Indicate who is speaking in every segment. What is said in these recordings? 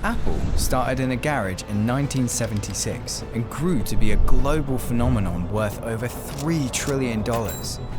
Speaker 1: Apple started in a garage in 1976 and grew to be a global phenomenon worth over $3 trillion,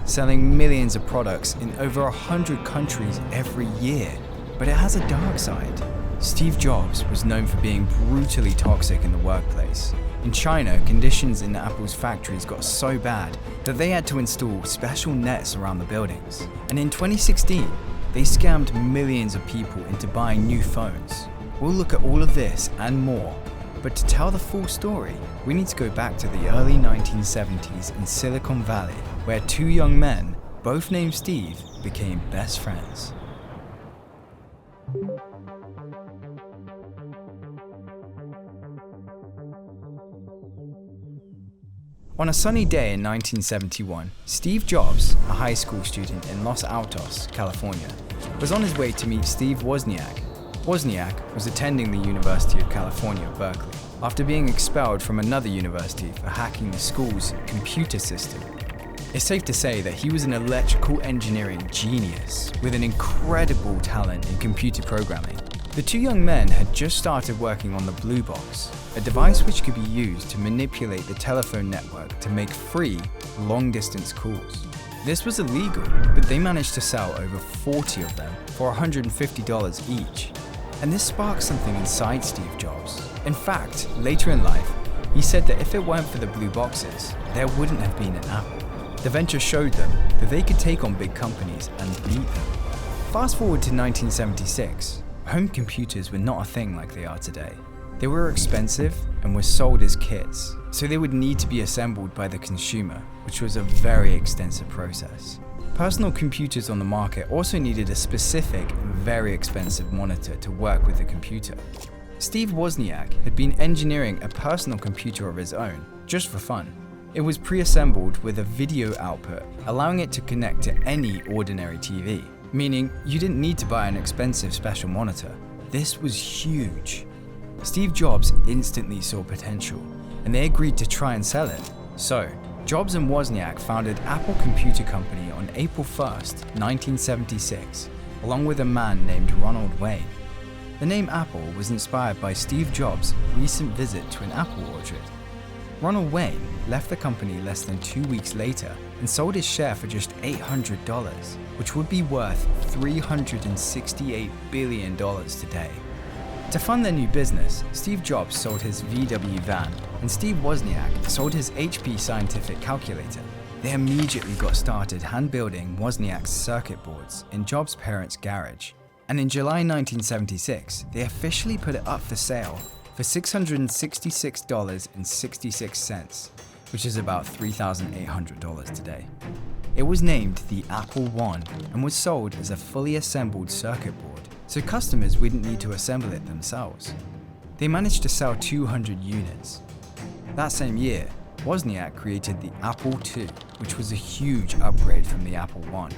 Speaker 1: selling millions of products in over 100 countries every year. But it has a dark side. Steve Jobs was known for being brutally toxic in the workplace. In China, conditions in Apple's factories got so bad that they had to install special nets around the buildings. And in 2016, they scammed millions of people into buying new phones. We'll look at all of this and more, but to tell the full story, we need to go back to the early 1970s in Silicon Valley, where two young men, both named Steve, became best friends. On a sunny day in 1971, Steve Jobs, a high school student in Los Altos, California, was on his way to meet Steve Wozniak. Wozniak was attending the University of California, Berkeley, after being expelled from another university for hacking the school's computer system. It's safe to say that he was an electrical engineering genius with an incredible talent in computer programming. The two young men had just started working on the Blue Box, a device which could be used to manipulate the telephone network to make free, long-distance calls. This was illegal, but they managed to sell over 40 of them for $150 each. And this sparked something inside Steve Jobs. In fact, later in life, he said that if it weren't for the blue boxes, there wouldn't have been an Apple. The venture showed them that they could take on big companies and beat them. Fast forward to 1976, home computers were not a thing like they are today. They were expensive and were sold as kits, so they would need to be assembled by the consumer, which was a very extensive process. Personal computers on the market also needed a specific, very expensive monitor to work with the computer. Steve Wozniak had been engineering a personal computer of his own, just for fun. It was pre-assembled with a video output, allowing it to connect to any ordinary TV, meaning you didn't need to buy an expensive special monitor. This was huge. Steve Jobs instantly saw potential, and they agreed to try and sell it. So, Jobs and Wozniak founded Apple Computer Company on April 1st, 1976, along with a man named Ronald Wayne. The name Apple was inspired by Steve Jobs' recent visit to an apple orchard. Ronald Wayne left the company less than 2 weeks later and sold his share for just $800, which would be worth $368 billion today. To fund their new business, Steve Jobs sold his VW van, and Steve Wozniak sold his HP Scientific calculator. They immediately got started hand-building Wozniak's circuit boards in Jobs' parents' garage. And in July 1976, they officially put it up for sale for $666.66, which is about $3,800 today. It was named the Apple I and was sold as a fully assembled circuit board, so customers wouldn't need to assemble it themselves. They managed to sell 200 units. That same year, Wozniak created the Apple II, which was a huge upgrade from the Apple I.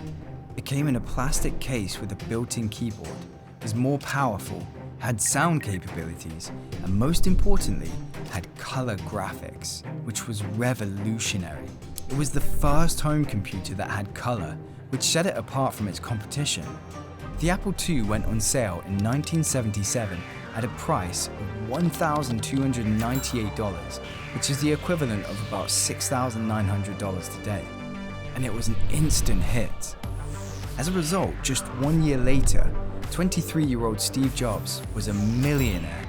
Speaker 1: It came in a plastic case with a built-in keyboard, was more powerful, had sound capabilities, and most importantly, had color graphics, which was revolutionary. It was the first home computer that had color, which set it apart from its competition. The Apple II went on sale in 1977 at a price of $1,298, which is the equivalent of about $6,900 today. And it was an instant hit. As a result, just 1 year later, 23-year-old Steve Jobs was a millionaire.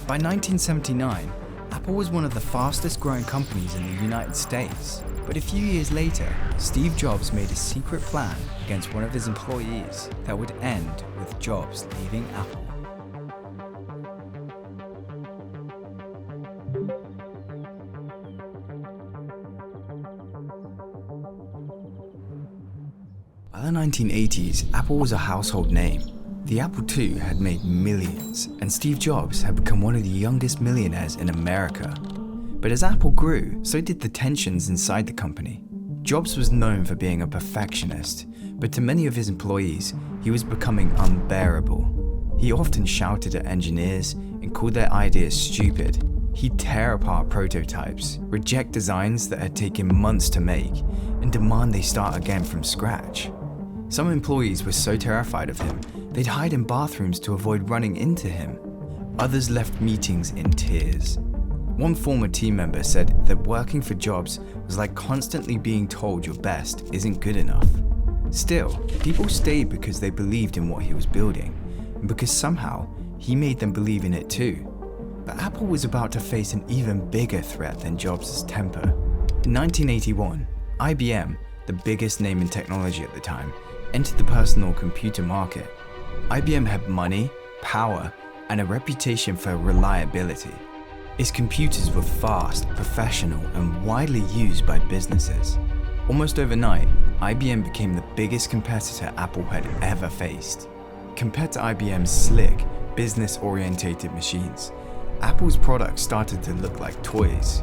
Speaker 1: By 1979, Apple was one of the fastest growing companies in the United States. But a few years later, Steve Jobs made a secret plan against one of his employees that would end with Jobs leaving Apple. By the 1980s, Apple was a household name. The Apple II had made millions, and Steve Jobs had become one of the youngest millionaires in America. But as Apple grew, so did the tensions inside the company. Jobs was known for being a perfectionist, but to many of his employees, he was becoming unbearable. He often shouted at engineers and called their ideas stupid. He'd tear apart prototypes, reject designs that had taken months to make, and demand they start again from scratch. Some employees were so terrified of him, they'd hide in bathrooms to avoid running into him. Others left meetings in tears. One former team member said that working for Jobs was like constantly being told your best isn't good enough. Still, people stayed because they believed in what he was building, and because somehow he made them believe in it too. But Apple was about to face an even bigger threat than Jobs' temper. In 1981, IBM, the biggest name in technology at the time, entered the personal computer market. IBM had money, power, and a reputation for reliability. Its computers were fast, professional, and widely used by businesses. Almost overnight, IBM became the biggest competitor Apple had ever faced. Compared to IBM's slick, business-orientated machines, Apple's products started to look like toys.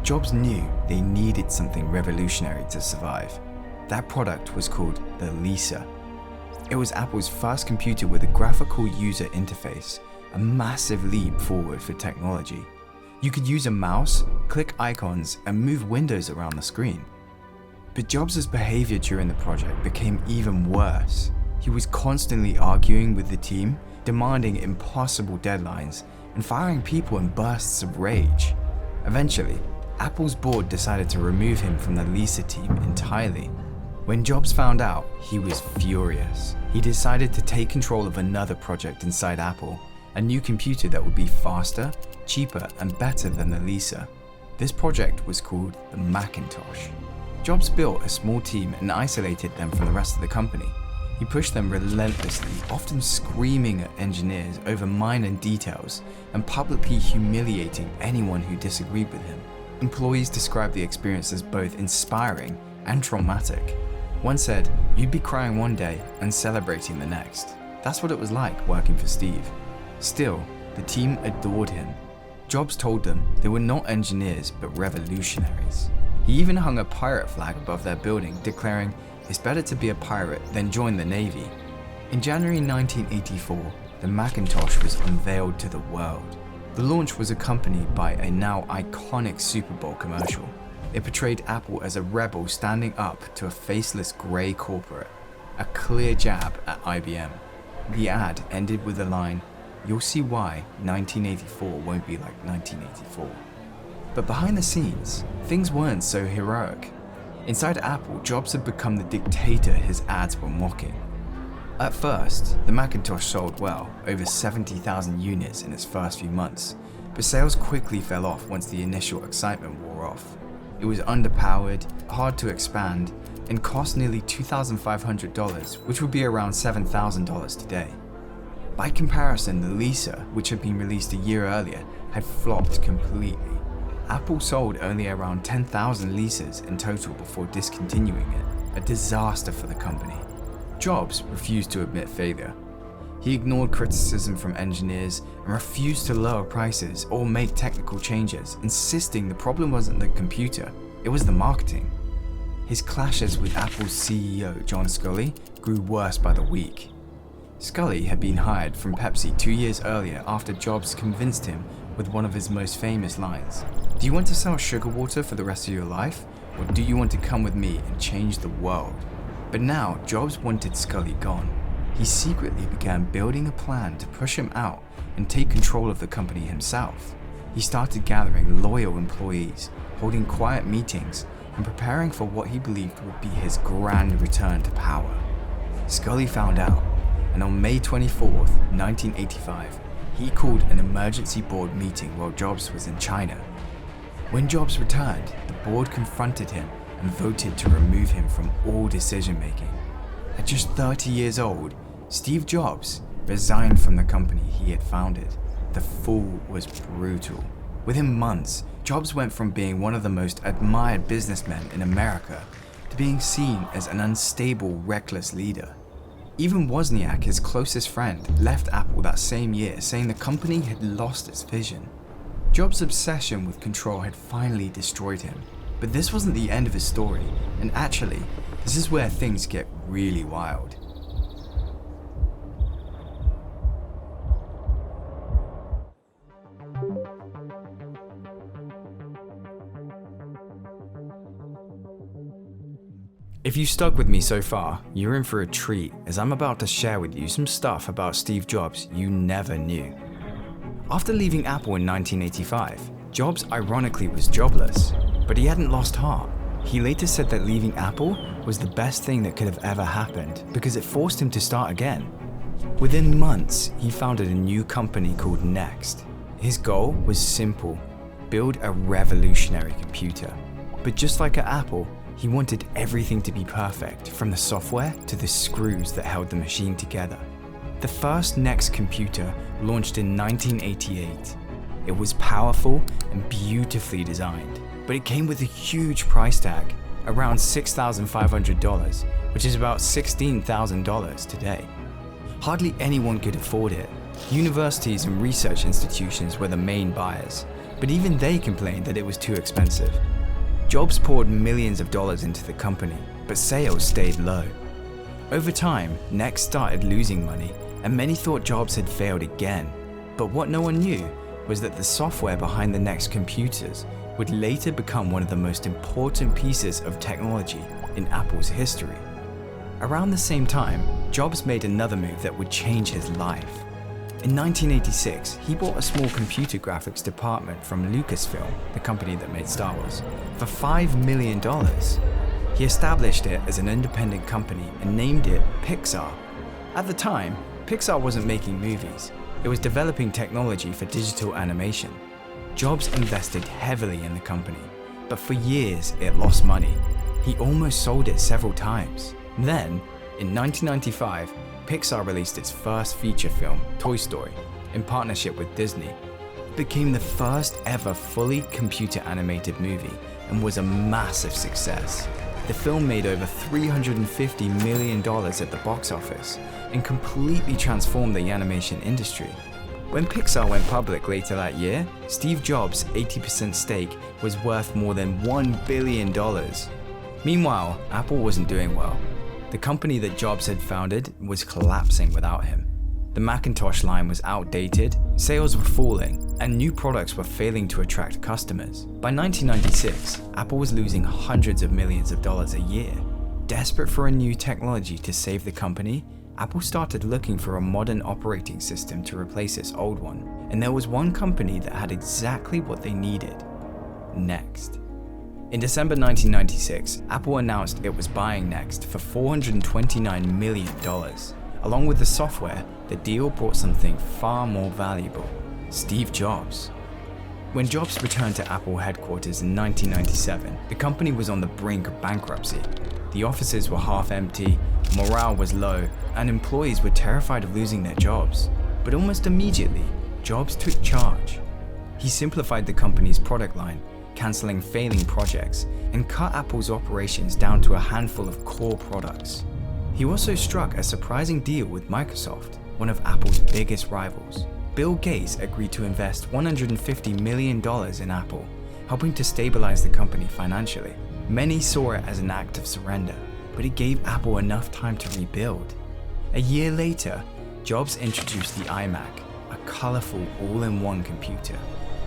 Speaker 1: Jobs knew they needed something revolutionary to survive. That product was called the Lisa. It was Apple's first computer with a graphical user interface, a massive leap forward for technology. You could use a mouse, click icons, and move windows around the screen. But Jobs' behavior during the project became even worse. He was constantly arguing with the team, demanding impossible deadlines, and firing people in bursts of rage. Eventually, Apple's board decided to remove him from the Lisa team entirely. When Jobs found out, he was furious. He decided to take control of another project inside Apple, a new computer that would be faster, cheaper, and better than the Lisa. This project was called the Macintosh. Jobs built a small team and isolated them from the rest of the company. He pushed them relentlessly, often screaming at engineers over minor details and publicly humiliating anyone who disagreed with him. Employees described the experience as both inspiring and traumatic. One said, "You'd be crying one day and celebrating the next." That's what it was like working for Steve. Still, the team adored him. Jobs told them they were not engineers but revolutionaries. He even hung a pirate flag above their building, declaring, "It's better to be a pirate than join the Navy." In January 1984, the Macintosh was unveiled to the world. The launch was accompanied by a now iconic Super Bowl commercial. It portrayed Apple as a rebel standing up to a faceless grey corporate, a clear jab at IBM. The ad ended with the line, "You'll see why 1984 won't be like 1984. But behind the scenes, things weren't so heroic. Inside Apple, Jobs had become the dictator his ads were mocking. At first, the Macintosh sold well, over 70,000 units in its first few months, but sales quickly fell off once the initial excitement wore off. It was underpowered, hard to expand, and cost nearly $2,500, which would be around $7,000 today. By comparison, the Lisa, which had been released a year earlier, had flopped completely. Apple sold only around 10,000 Lisas in total before discontinuing it, a disaster for the company. Jobs refused to admit failure. He ignored criticism from engineers and refused to lower prices or make technical changes, insisting the problem wasn't the computer, it was the marketing. His clashes with Apple's CEO, John Sculley, grew worse by the week. Sculley had been hired from Pepsi 2 years earlier after Jobs convinced him with one of his most famous lines. "Do you want to sell sugar water for the rest of your life? Or do you want to come with me and change the world?" But now, Jobs wanted Sculley gone. He secretly began building a plan to push him out and take control of the company himself. He started gathering loyal employees, holding quiet meetings, and preparing for what he believed would be his grand return to power. Sculley found out, and on May 24, 1985, he called an emergency board meeting while Jobs was in China. When Jobs returned, the board confronted him and voted to remove him from all decision-making. At just 30 years old, Steve Jobs resigned from the company he had founded. The fall was brutal. Within months, Jobs went from being one of the most admired businessmen in America to being seen as an unstable, reckless leader. Even Wozniak, his closest friend, left Apple that same year, saying the company had lost its vision. Jobs' obsession with control had finally destroyed him. But this wasn't the end of his story, and actually, this is where things get really wild. If you stuck with me so far, you're in for a treat, as I'm about to share with you some stuff about Steve Jobs you never knew. After leaving Apple in 1985, Jobs ironically was jobless, but he hadn't lost heart. He later said that leaving Apple was the best thing that could have ever happened because it forced him to start again. Within months, he founded a new company called Next. His goal was simple: build a revolutionary computer. But just like at Apple, he wanted everything to be perfect, from the software to the screws that held the machine together. The first Next computer launched in 1988. It was powerful and beautifully designed, but it came with a huge price tag, around $6,500, which is about $16,000 today. Hardly anyone could afford it. Universities and research institutions were the main buyers, but even they complained that it was too expensive. Jobs poured millions of dollars into the company, but sales stayed low. Over time, Next started losing money, and many thought Jobs had failed again. But what no one knew was that the software behind the Next computers would later become one of the most important pieces of technology in Apple's history. Around the same time, Jobs made another move that would change his life. In 1986, he bought a small computer graphics department from Lucasfilm, the company that made Star Wars, for $5 million. He established it as an independent company and named it Pixar. At the time, Pixar wasn't making movies. It was developing technology for digital animation. Jobs invested heavily in the company, but for years it lost money. He almost sold it several times. Then, in 1995, Pixar released its first feature film, Toy Story, in partnership with Disney. It became the first ever fully computer animated movie and was a massive success. The film made over $350 million at the box office and completely transformed the animation industry. When Pixar went public later that year, Steve Jobs' 80% stake was worth more than $1 billion. Meanwhile, Apple wasn't doing well. The company that Jobs had founded was collapsing without him. The Macintosh line was outdated, sales were falling, and new products were failing to attract customers. By 1996, Apple was losing hundreds of millions of dollars a year. Desperate for a new technology to save the company, Apple started looking for a modern operating system to replace its old one, and there was one company that had exactly what they needed: Next. In December 1996, Apple announced it was buying Next for $429 million. Along with the software, the deal brought something far more valuable: Steve Jobs. When Jobs returned to Apple headquarters in 1997, the company was on the brink of bankruptcy. The offices were half empty, morale was low, and employees were terrified of losing their jobs. But almost immediately, Jobs took charge. He simplified the company's product line, canceling failing projects, and cut Apple's operations down to a handful of core products. He also struck a surprising deal with Microsoft, one of Apple's biggest rivals. Bill Gates agreed to invest $150 million in Apple, helping to stabilize the company financially. Many saw it as an act of surrender, but it gave Apple enough time to rebuild. A year later, Jobs introduced the iMac, a colorful all-in-one computer.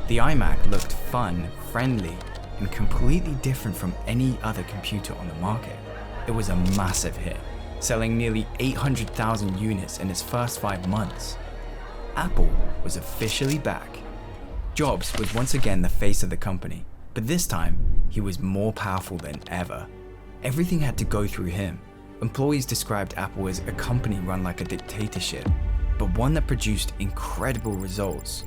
Speaker 1: The iMac looked fun, friendly, and completely different from any other computer on the market. It was a massive hit, selling nearly 800,000 units in its first 5 months. Apple was officially back. Jobs was once again the face of the company, but this time, he was more powerful than ever. Everything had to go through him. Employees described Apple as a company run like a dictatorship, but one that produced incredible results.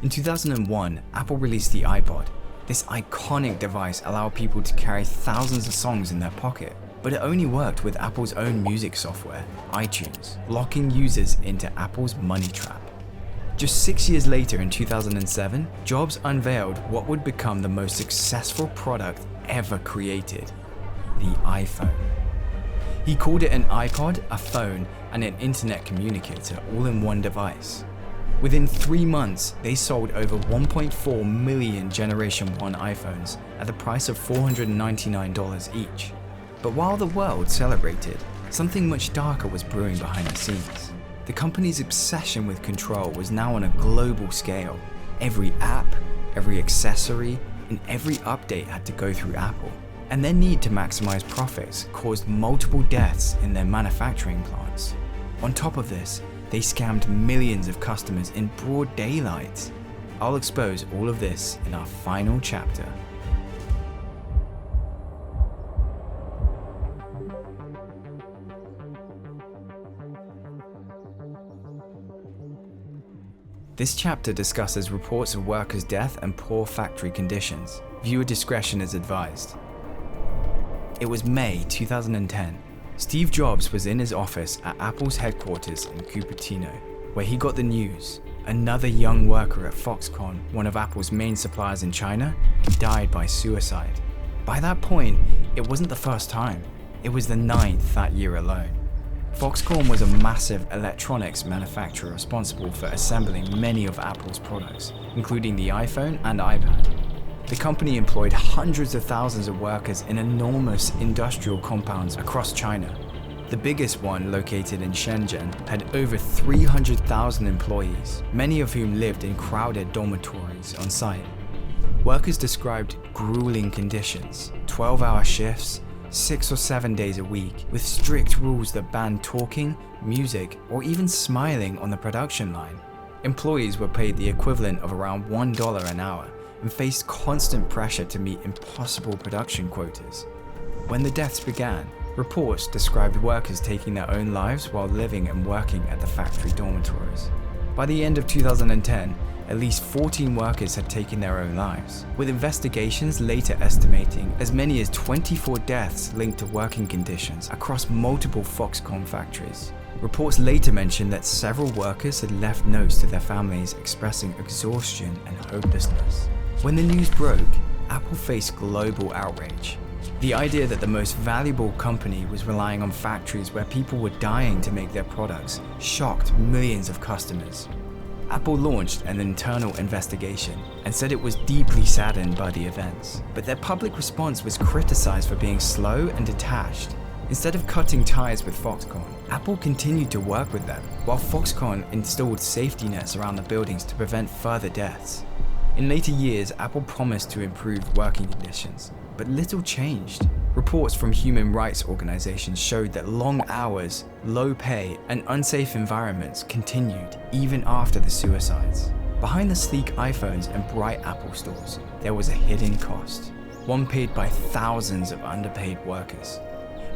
Speaker 1: In 2001, Apple released the iPod. This iconic device allowed people to carry thousands of songs in their pocket, but it only worked with Apple's own music software, iTunes, locking users into Apple's money trap. Just 6 years later, in 2007, Jobs unveiled what would become the most successful product ever created: the iPhone. He called it an iPod, a phone, and an internet communicator all in one device. Within 3 months, they sold over 1.4 million Generation 1 iPhones at the price of $499 each. But while the world celebrated, something much darker was brewing behind the scenes. The company's obsession with control was now on a global scale. Every app, every accessory, and every update had to go through Apple. And their need to maximize profits caused multiple deaths in their manufacturing plants. On top of this, They scammed millions of customers in broad daylight. I'll expose all of this in our final chapter. This chapter discusses reports of workers' death and poor factory conditions. Viewer discretion is advised. It was May 2010. Steve Jobs was in his office at Apple's headquarters in Cupertino, where he got the news. Another young worker at Foxconn, one of Apple's main suppliers in China, died by suicide. By that point, it wasn't the first time. It was the 9th that year alone. Foxconn was a massive electronics manufacturer responsible for assembling many of Apple's products, including the iPhone and iPad. The company employed hundreds of thousands of workers in enormous industrial compounds across China. The biggest one, located in Shenzhen, had over 300,000 employees, many of whom lived in crowded dormitories on site. Workers described grueling conditions, 12-hour shifts, 6 or 7 days a week, with strict rules that banned talking, music, or even smiling on the production line. Employees were paid the equivalent of around $1 an hour and faced constant pressure to meet impossible production quotas. When the deaths began, reports described workers taking their own lives while living and working at the factory dormitories. By the end of 2010, at least 14 workers had taken their own lives, with investigations later estimating as many as 24 deaths linked to working conditions across multiple Foxconn factories. Reports later mentioned that several workers had left notes to their families expressing exhaustion and hopelessness. When the news broke, Apple faced global outrage. The idea that the most valuable company was relying on factories where people were dying to make their products shocked millions of customers. Apple launched an internal investigation and said it was deeply saddened by the events, but their public response was criticized for being slow and detached. Instead of cutting ties with Foxconn, Apple continued to work with them, while Foxconn installed safety nets around the buildings to prevent further deaths. In later years, Apple promised to improve working conditions, but little changed. Reports from human rights organizations showed that long hours, low pay, and unsafe environments continued even after the suicides. Behind the sleek iPhones and bright Apple stores, there was a hidden cost, one paid by thousands of underpaid workers.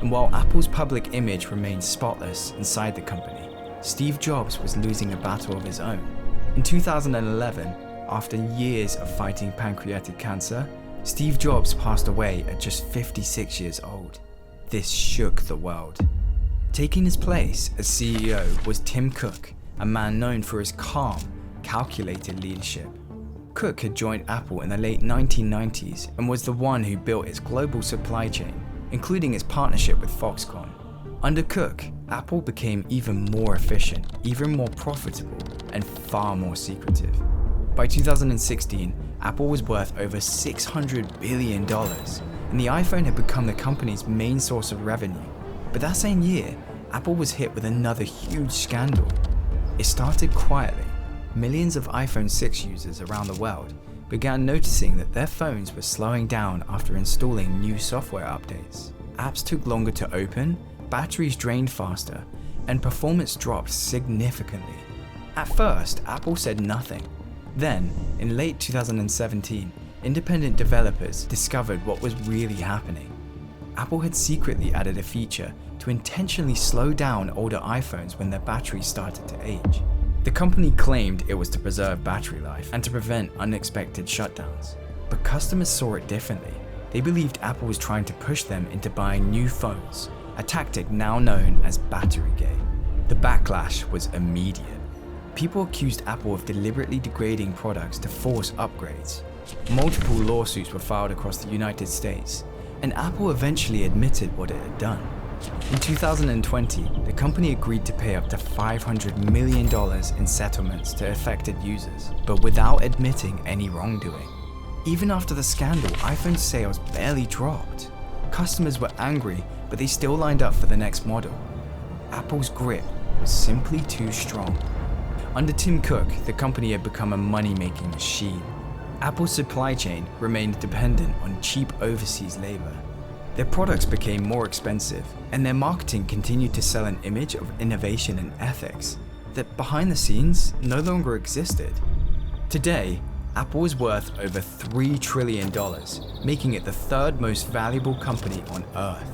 Speaker 1: And while Apple's public image remained spotless inside the company, Steve Jobs was losing a battle of his own. In 2011, after years of fighting pancreatic cancer, Steve Jobs passed away at just 56 years old. This shook the world. Taking his place as CEO was Tim Cook, a man known for his calm, calculated leadership. Cook had joined Apple in the late 1990s and was the one who built its global supply chain, including its partnership with Foxconn. Under Cook, Apple became even more efficient, even more profitable, and far more secretive. By 2016, Apple was worth over $600 billion, and the iPhone had become the company's main source of revenue. But that same year, Apple was hit with another huge scandal. It started quietly. Millions of iPhone 6 users around the world began noticing that their phones were slowing down after installing new software updates. Apps took longer to open, batteries drained faster, and performance dropped significantly. At first, Apple said nothing. Then, in late 2017, independent developers discovered what was really happening. Apple had secretly added a feature to intentionally slow down older iPhones when their batteries started to age. The company claimed it was to preserve battery life and to prevent unexpected shutdowns. But customers saw it differently. They believed Apple was trying to push them into buying new phones, a tactic now known as Batterygate. The backlash was immediate. People accused Apple of deliberately degrading products to force upgrades. Multiple lawsuits were filed across the United States, and Apple eventually admitted what it had done. In 2020, the company agreed to pay up to $500 million in settlements to affected users, but without admitting any wrongdoing. Even after the scandal, iPhone sales barely dropped. Customers were angry, but they still lined up for the next model. Apple's grip was simply too strong. Under Tim Cook, the company had become a money-making machine. Apple's supply chain remained dependent on cheap overseas labor. Their products became more expensive, and their marketing continued to sell an image of innovation and ethics. that behind the scenes no longer existed. Today, Apple is worth over $3 trillion, making it the third most valuable company on Earth.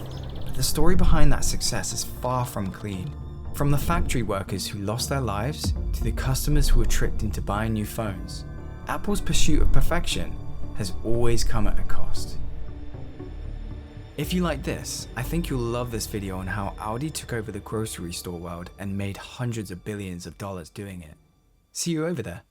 Speaker 1: But the story behind that success is far from clean. From the factory workers who lost their lives to the customers who were tricked into buying new phones, Apple's pursuit of perfection has always come at a cost. If you like this, I think you'll love this video on how Audi took over the grocery store world and made hundreds of billions of dollars doing it. See you over there.